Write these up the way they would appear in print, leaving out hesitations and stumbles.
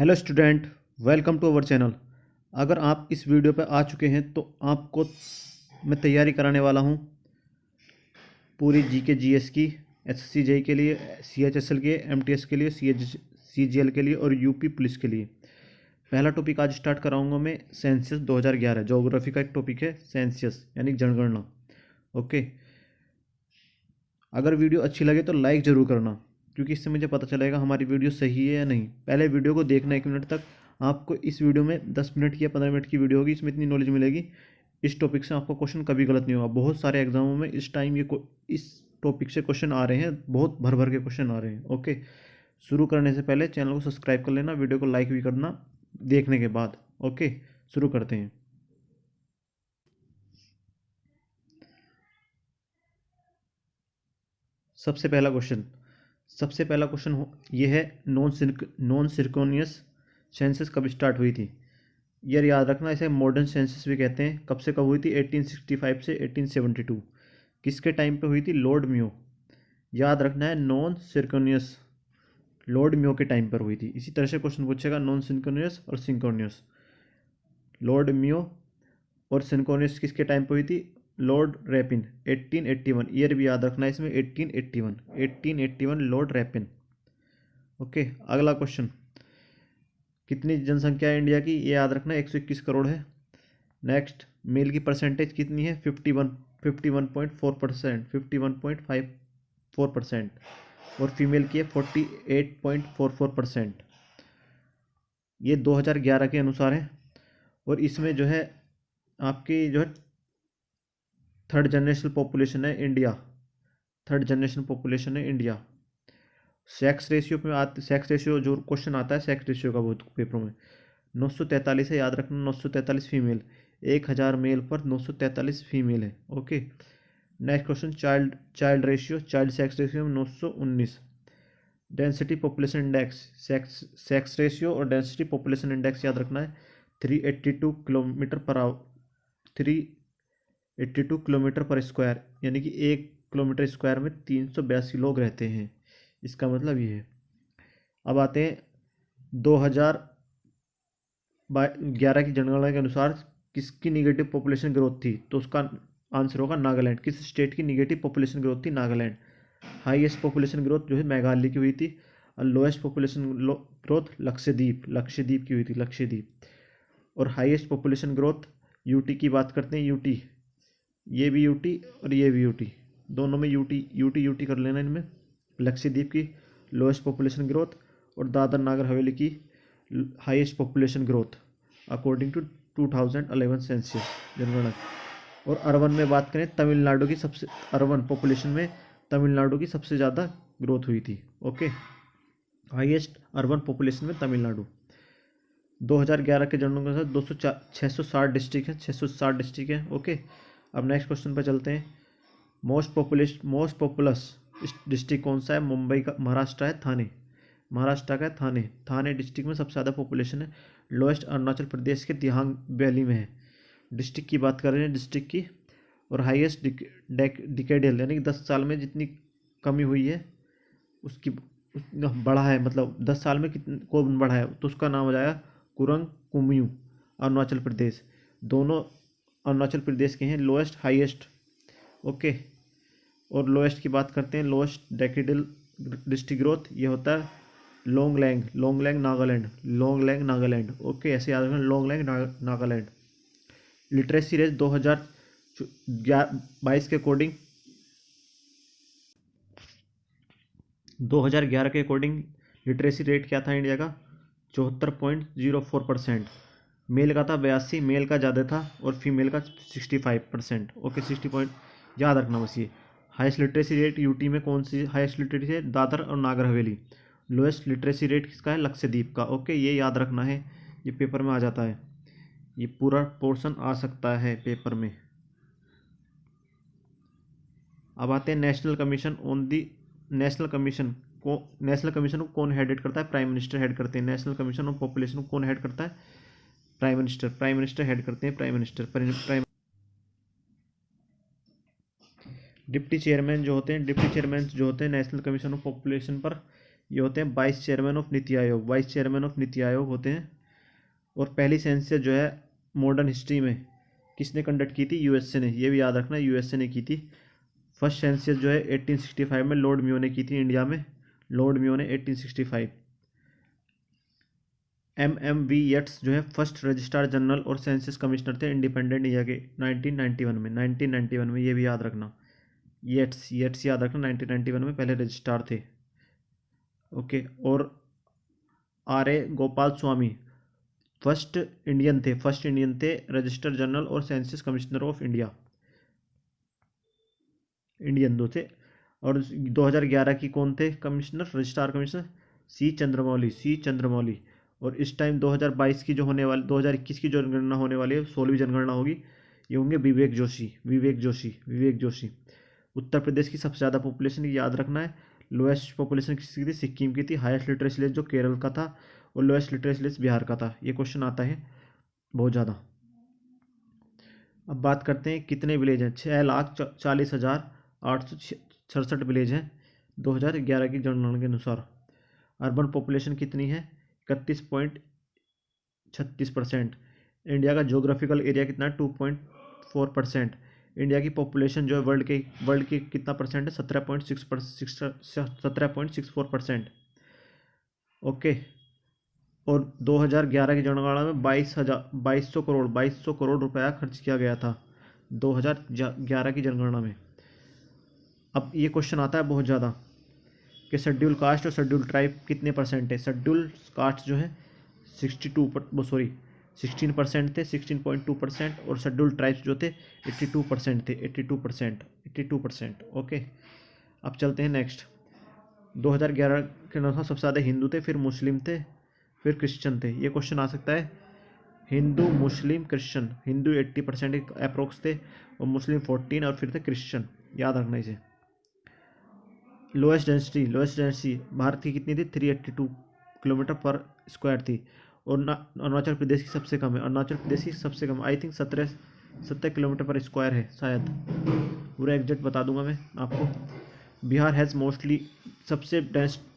Hello student, welcome to our channel. अगर आप इस वीडियो पर आ चुके हैं तो आपको मैं तैयारी कराने वाला हूं पूरी जीके जीएस की, एसएससी जेई के लिए, सीएचएसएल के, एमटीएस के लिए, सीजीएल के लिए और यूपी पुलिस के लिए। पहला टॉपिक आज स्टार्ट कराऊंगा मैं सेंसस 2011। ज्योग्राफी का एक टॉपिक है सेंसस यानी जनगणना। ओके, अगर वीडियो अच्छी लगे तो लाइक ज़रूर करना, क्योंकि इससे मुझे पता चलेगा हमारी वीडियो सही है या नहीं। पहले वीडियो को देखना 1 मिनट तक। आपको इस वीडियो में 10 मिनट की या 15 मिनट की वीडियो होगी, इसमें इतनी नॉलेज मिलेगी। इस टॉपिक से आपका क्वेश्चन कभी गलत नहीं होगा। बहुत सारे एग्जामों में इस टाइम इस टॉपिक से क्वेश्चन आ रहे हैं, बहुत भर भर के क्वेश्चन आ रहे हैं। ओके, शुरू करने से पहले चैनल को सब्सक्राइब कर लेना, वीडियो को लाइक भी करना देखने के बाद। ओके, शुरू करते हैं। सबसे पहला क्वेश्चन ये है, नॉन सिरकोनियस सेंसस कब स्टार्ट हुई थी। यार याद रखना, इसे मॉडर्न सेंसस भी कहते हैं। कब से कब हुई थी? 1865 से 1872। किसके टाइम पे हुई थी? लॉर्ड म्यो। याद रखना है, नॉन सिरकोनियस लॉर्ड म्यो के टाइम पर हुई थी। इसी तरह से क्वेश्चन पूछेगा नॉन सिंक्रोनियस और सिंक्रोनियस। लॉर्ड म्यो और सिंक्रोनियस किसके टाइम पर हुई थी? लॉर्ड रैपिन 1881। ईयर भी याद रखना है इसमें, 1881 लॉर्ड रैपिन। ओके, अगला क्वेश्चन, कितनी जनसंख्या है इंडिया की? ये याद रखना है, 121 करोड़ है। नेक्स्ट, मेल की परसेंटेज कितनी है? 51.4%, 51.54%। और फीमेल की है 48.44%। ये 2011 के अनुसार है। और इसमें जो है आपकी जो है थर्ड जनरेशन पॉपुलेशन है इंडिया। सेक्स रेशियो जो क्वेश्चन आता है सेक्स रेशियो का बहुत पेपरों में, 943 है। याद रखना, 943 फीमेल, 1000 मेल पर 943 फीमेल है। Okay, next question, child sex ratio में 919। Density population index, sex ratio और डेंसिटी पॉपुलेशन इंडेक्स याद रखना है, 382 किलोमीटर पर आवर, 382 किलोमीटर पर स्क्वायर, यानी कि 1 किलोमीटर स्क्वायर में 382 लोग रहते हैं। इसका मतलब ये है। अब आते हैं 2011 की जनगणना के अनुसार किसकी निगेटिव पॉपुलेशन ग्रोथ थी? तो उसका आंसर होगा नागालैंड। किस स्टेट की निगेटिव पॉपुलेशन ग्रोथ थी? नागालैंड। हाईएस्ट पॉपुलेशन ग्रोथ जो है मेघालय की हुई थी, और लोएस्ट पॉपुलेशन ग्रोथ लक्षद्वीप की हुई थी, लक्षद्वीप। और हाईएस्ट पॉपुलेशन ग्रोथ यूटी की बात करते हैं, यूटी, ये भी यूटी और ये भी यूटी, दोनों में यूटी कर लेना इनमें। लक्षद्वीप की लोएस्ट पॉपुलेशन ग्रोथ और दादर नागर हवेली की highest population growth according to 2011 census जनगणना। और अर्बन में बात करें, तमिलनाडु की सबसे, अर्बन पॉपुलेशन में तमिलनाडु की सबसे ज़्यादा ग्रोथ हुई थी। ओके, हाईएस्ट अर्बन पॉपुलेशन में तमिलनाडु। 2011 के जनगणना के अनुसार 660 डिस्ट्रिक्ट है। ओके, अब नेक्स्ट क्वेश्चन पर चलते हैं। मोस्ट पॉपुलस डिस्ट्रिक्ट कौन सा है? मुंबई का, महाराष्ट्र है, महाराष्ट्र का है थाने डिस्ट्रिक्ट में सबसे ज़्यादा पॉपुलेशन है। लोएस्ट अरुणाचल प्रदेश के दिहांग वैली में है। डिस्ट्रिक्ट की बात कर रहे हैं, डिस्ट्रिक्ट की। और हाईएस्ट डिकेडियल, यानी कि 10 साल में जितनी कमी हुई है उसकी बढ़ा है, मतलब 10 साल में कितने को बढ़ा है, तो उसका नाम हो जाएगा कुरंग कुमियू, अरुणाचल प्रदेश। दोनों अरुणाचल प्रदेश के हैं, लोएस्ट हाईएस्ट। ओके, और लोएस्ट की बात करते हैं, लोएस्ट डेकेडल डिस्ट्रिक्ट ग्रोथ ये होता है लोंगलैंग नागालैंड। ओके, ऐसे याद रखना, लोंगलैंग नागालैंड। लिटरेसी रेट 2022 के अकॉर्डिंग, 2011 के अकॉर्डिंग लिटरेसी रेट क्या था इंडिया का? 74.04%। मेल का था 82, मेल का ज़्यादा था, और फीमेल का 65%। ओके, 60 पॉइंट याद रखना बस ये। हाईएस्ट लिटरेसी रेट यूटी में कौन सी हाईएस्ट लिटरेसी है? दादर और Nagar Haveli. Lowest literacy rate किसका है? लक्षद्वीप का। ओके, ये याद रखना है, ये पेपर में आ जाता है, ये पूरा पोर्शन आ सकता है पेपर में। अब आते हैं नेशनल कमीशन को कौन हेड करता है? प्राइम मिनिस्टर हेड करते हैं। नेशनल कमीशन ऑन पॉपुलेशन को कौन हेड करता है? प्राइम मिनिस्टर हेड करते हैं। डिप्टी चेयरमैन जो होते हैं नेशनल कमीशन ऑफ पॉपुलेशन पर, ये होते हैं vice chairman of NITI Aayog, vice chairman of NITI Aayog होते हैं। और पहली सेंसस जो है मॉडर्न हिस्ट्री में किसने कंडक्ट की थी? यूएसए ने, ये भी याद रखना, यूएसए ने की थी। फर्स्ट सेंसस जो है 1865 में लॉर्ड म्यो ने की थी इंडिया में, लॉर्ड म्यो ने 1865। MMV येट्स जो है फर्स्ट रजिस्ट्रार जनरल और सेंसस कमिश्नर थे इंडिपेंडेंट इंडिया के 1991 में, 1991 में, ये भी याद रखना। येट्स याद रखना, 1991 में पहले रजिस्ट्रार थे। ओके। और RA Gopal Swami first Indian थे रजिस्टर जनरल और census commissioner of India, Indian दो थे। और 2011 की कौन थे कमिश्नर, रजिस्ट्रार कमिश्नर? सी चंद्रमौली। और इस टाइम 2022 की जो होने वाली, 2021 की जो जनगणना होने वाली है, 16वीं जनगणना होगी, ये होंगे विवेक जोशी। उत्तर प्रदेश की सबसे ज़्यादा पॉपुलेशन याद रखना है। लोएस्ट पॉपुलेशन किसकी थी? सिक्किम की थी। हाईएस्ट लिटरेसी रेट जो केरल का था, और लोएस्ट लिटरेसी रेट बिहार का था। ये क्वेश्चन आता है बहुत ज़्यादा। अब बात करते हैं कितने विलेज हैं। 6,40,867 विलेज हैं 2011 की जनगणना के अनुसार। अर्बन पॉपुलेशन कितनी है? 31.36%। इंडिया का जोग्राफिकल एरिया कितना है? 2.4%। इंडिया की पॉपुलेशन जो है वर्ल्ड की कितना परसेंट है? 17.64%। ओके। और 2011 की जनगणना में 2200 करोड़ रुपया खर्च किया गया था 2011 की जनगणना में। अब ये क्वेश्चन आता है बहुत ज़्यादा कि शेड्यूल कास्ट और शेड्यूल ट्राइब कितने परसेंट है। शेड्यूल कास्ट जो है 16% थे, 16.2%। और शेड्यूल ट्राइब्स जो थे 82% थे, 82%। ओके। अब चलते हैं नेक्स्ट। 2011 के अनुसार सबसे ज़्यादा हिंदू थे, फिर मुस्लिम थे, फिर क्रिश्चियन थे। ये क्वेश्चन आ सकता है, Hindu Muslim Christian. Hindu 80% approx थे, और मुस्लिम 14, और फिर थे क्रिश्चियन। याद रखना इसे। लोएस्ट डेंसिटी भारत की कितनी थी? 382 किलोमीटर पर स्क्वायर थी। और अरुणाचल प्रदेश की सबसे कम है, आई थिंक 17 किलोमीटर पर स्क्वायर है शायद, पूरा एग्जैक्ट बता दूंगा मैं आपको। बिहार हैज़ मोस्टली, सबसे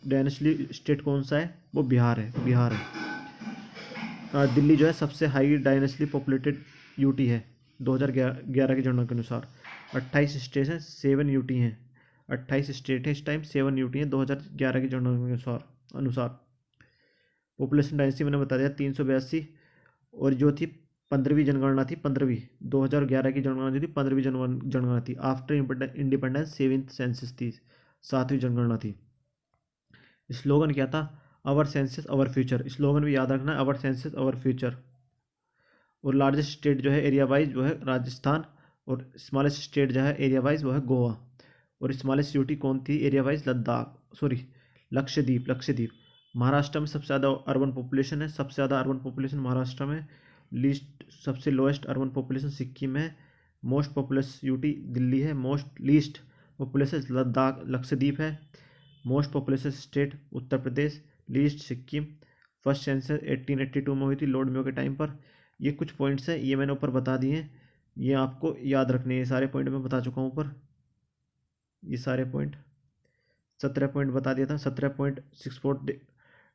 डेंसली स्टेट कौन सा है? वो बिहार है। दिल्ली जो है सबसे हाई डायनेस्टली पॉपुलेटेड यूटी है 2011 की जनगणना के अनुसार। 28 स्टेट हैं, 7 यूटी हैं। 28 स्टेट है इस टाइम, 7 यूटी हैं 2011 की जनगणना के अनुसार। पॉपुलेशन डेंसिटी मैंने बता दिया 382। और जो थी 15वीं जनगणना थी, 2011 की जनगणना जो थी 15वीं जनगणना थी। आफ्टर इंडिपेंडेंस 7th सेंसस थी, 7वीं जनगणना थी। स्लोगन क्या था? अवर सेंसस अवर फ्यूचर। स्लोगन भी याद रखना है, अवर सेंसस अवर फ्यूचर। और लार्जेस्ट स्टेट जो है एरिया वाइज वो है राजस्थान, और स्मॉलेस्ट स्टेट जो है एरिया वाइज वो है गोवा। और स्मॉलेस्ट यूटी कौन थी एरिया वाइज? लक्षद्वीप। महाराष्ट्र में सबसे ज़्यादा अर्बन पॉपुलेशन है, सबसे ज़्यादा अर्बन पॉपुलेशन महाराष्ट्र में। लीस्ट, सबसे लोएस्ट अर्बन पॉपुलेशन सिक्किम है। मोस्ट पॉपुलस यूटी दिल्ली है। मोस्ट लीस्ट पॉपुलेशन लक्षद्वीप है। Most population state Uttar Pradesh, least Sikkim. First census 1882 में हुई थी लॉर्ड म्यो के टाइम पर। ये कुछ पॉइंट्स हैं, ये मैंने ऊपर बता दिए हैं, ये आपको याद रखने हैं। ये सारे पॉइंट मैं बता चुका हूँ ऊपर, ये सारे पॉइंट 17 पॉइंट बता दिया था। 17.64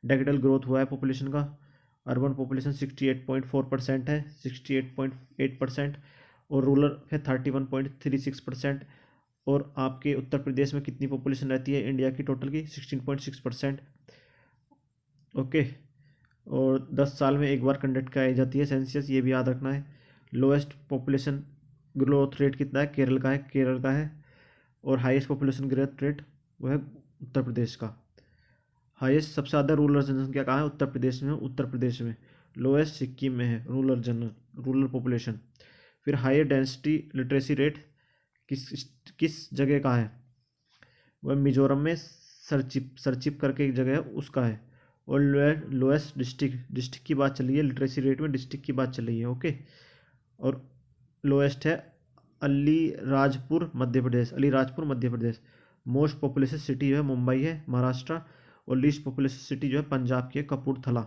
डेकेडल ग्रोथ हुआ है पॉपुलेशन का। अर्बन पॉपुलेशन 68.4% है, 68.8%। और रूरल है 31.36%। और आपके उत्तर प्रदेश में कितनी पॉपुलेशन रहती है इंडिया की टोटल की? 16.6%। ओके। और 10 साल में एक बार कंडक्ट कराई जाती है सेंसस, ये भी याद रखना है। लोएस्ट पॉपुलेशन ग्रोथ रेट कितना है? केरल का है। और हाईएस्ट पॉपुलेशन ग्रोथ रेट वो है उत्तर प्रदेश का। हाईएस्ट, सबसे ज़्यादा रूरल जनसंख्या कहाँ है? उत्तर प्रदेश में। लोएस्ट सिक्किम में है रूरल पॉपुलेशन। फिर हायर डेंसिटी लिटरेसी रेट किस जगह का है? वह मिजोरम में सरचिप करके एक जगह है, उसका है। और लोएस्ट डिस्ट्रिक्ट की बात चल रही है लिटरेसी रेट में, डिस्ट्रिक्ट की बात चल रही है। ओके। और लोएस्ट है Alirajpur Madhya Pradesh. Most population city जो है मुंबई है, महाराष्ट्र। और लीस्ट पॉपुलेशन सिटी जो है पंजाब की है, Kapurthala.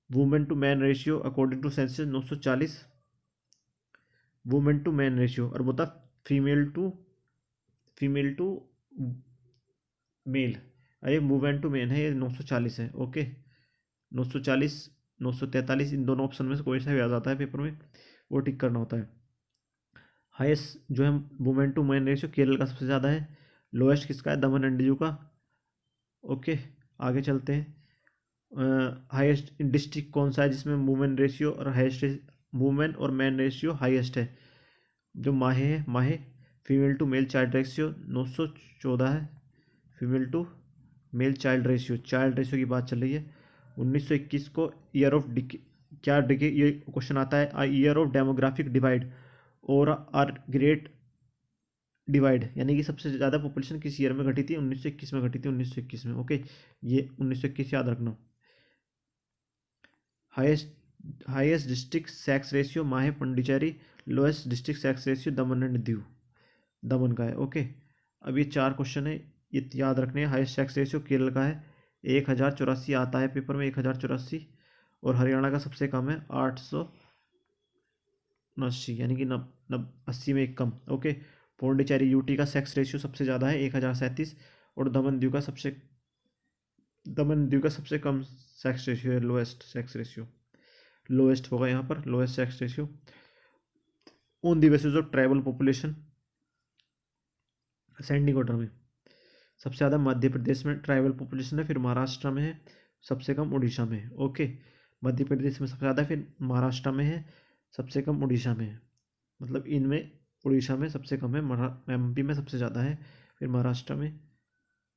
Women to man ratio according to census 940 women to man ratio. और बोलता फीमेल टू मेल अरे वुमेन टू मेन है, ये 940 है। ओके, 940, 943, इन दोनों ऑप्शन में से कोई सा भी आ जाता है पेपर में, वो टिक करना होता है। हाईएस्ट जो है women to men ratio Kerala का सबसे ज़्यादा है। लोएस्ट किसका है? दमन एंड दीव का। ओके, आगे चलते हैं। हाईएस्ट डिस्ट्रिक्ट कौन सा है जिसमें वुमेन रेशियो और हाईएस्ट, वुमेन और मैन रेशियो हाईएस्ट है? जो माहे है, Mahe. Female to male child ratio 914 है। Female to male child ratio की बात चल रही है। 1921 को ईयर ऑफ डिके, क्या डिके, ये क्वेश्चन आता है, a year of demographic divide और आर ग्रेट डिवाइड, यानी कि सबसे ज़्यादा पॉपुलेशन किस ईयर में घटी थी? 1921 में घटी थी, 1921 में। ओके, ये 1921 याद रखना। हाईएस्ट डिस्ट्रिक्ट सेक्स रेशियो माहे Pondicherry. Lowest district sex ratio Daman and Diu, दमन का है। ओके, अब ये 4 क्वेश्चन है, ये याद रखने हैं। हाईएस्ट सेक्स रेशियो केरल का है 1084 आता है पेपर में, 1084। और हरियाणा का सबसे कम है 879, यानी कि 80 में एक कम। ओके, पौंडीचेरी यूटी का सेक्स रेशियो सबसे ज़्यादा है 1037। और दमन दीव का सबसे कम सेक्स रेशियो है, लोएस्ट सेक्स रेशियो, लोएस्ट होगा यहाँ पर, lowest sex ratio. On the basis of tribal population ascending order में, सबसे ज़्यादा मध्य प्रदेश में ट्राइबल पॉपुलेशन है, फिर महाराष्ट्र में है, सबसे कम उड़ीसा में है। ओके, मध्य प्रदेश में सबसे ज़्यादा, फिर महाराष्ट्र में है, सबसे कम उड़ीसा में है। मतलब इनमें उड़ीसा में सबसे कम है, एमपी में सबसे ज़्यादा है, फिर महाराष्ट्र में।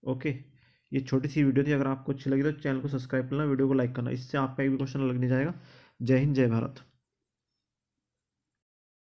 ओके, ये छोटी सी वीडियो थी, अगर आपको अच्छी लगी तो चैनल को सब्सक्राइब करना, वीडियो को लाइक करना, इससे आपका एक भी क्वेश्चन अलग नहीं जाएगा। जय हिंद, जय भारत।